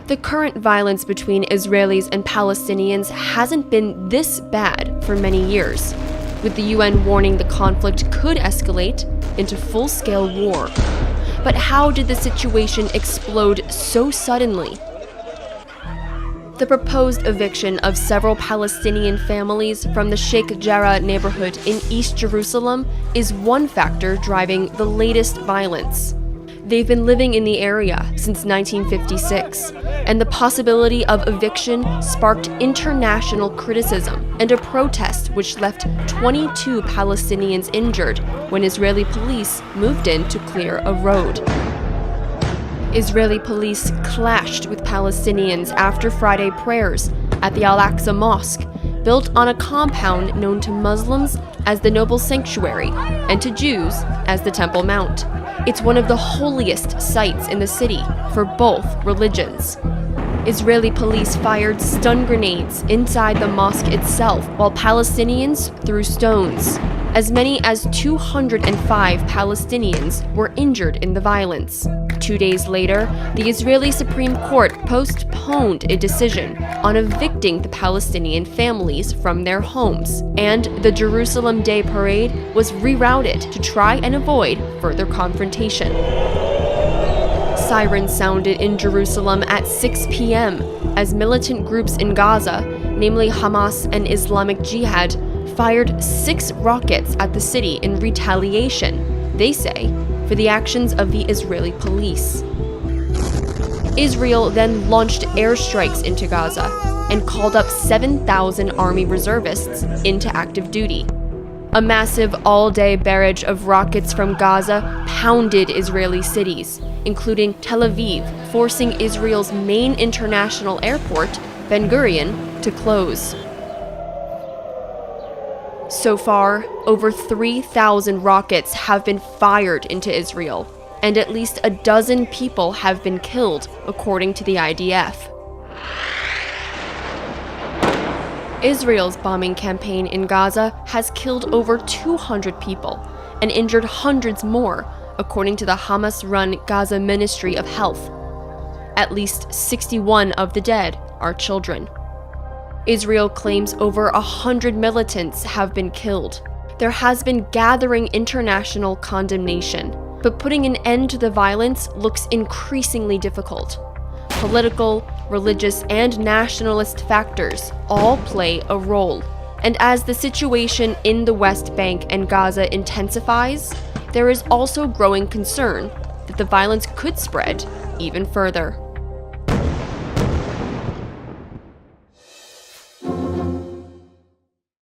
The current violence between Israelis and Palestinians hasn't been this bad for many years, with the UN warning the conflict could escalate into full-scale war. But how did the situation explode so suddenly? The proposed eviction of several Palestinian families from the Sheikh Jarrah neighborhood in East Jerusalem is one factor driving the latest violence. They've been living in the area since 1956, and the possibility of eviction sparked international criticism and a protest which left 22 Palestinians injured when Israeli police moved in to clear a road. Israeli police clashed with Palestinians after Friday prayers at the Al-Aqsa Mosque, built on a compound known to Muslims as the Noble Sanctuary and to Jews as the Temple Mount. It's one of the holiest sites in the city for both religions. Israeli police fired stun grenades inside the mosque itself, while Palestinians threw stones. As many as 205 Palestinians were injured in the violence. 2 days later, the Israeli Supreme Court postponed a decision on evicting the Palestinian families from their homes, and the Jerusalem Day Parade was rerouted to try and avoid further confrontation. Sirens sounded in Jerusalem at 6 p.m. as militant groups in Gaza, namely Hamas and Islamic Jihad, fired 6 rockets at the city in retaliation, they say, for the actions of the Israeli police. Israel then launched airstrikes into Gaza and called up 7,000 army reservists into active duty. A massive all-day barrage of rockets from Gaza pounded Israeli cities, including Tel Aviv, forcing Israel's main international airport, Ben Gurion, to close. So far, over 3,000 rockets have been fired into Israel, and at least a dozen people have been killed, according to the IDF. Israel's bombing campaign in Gaza has killed over 200 people and injured hundreds more, according to the Hamas-run Gaza Ministry of Health. At least 61 of the dead are children. Israel claims over 100 militants have been killed. There has been gathering international condemnation, but putting an end to the violence looks increasingly difficult. Political, religious, and nationalist factors all play a role. And as the situation in the West Bank and Gaza intensifies, there is also growing concern that the violence could spread even further.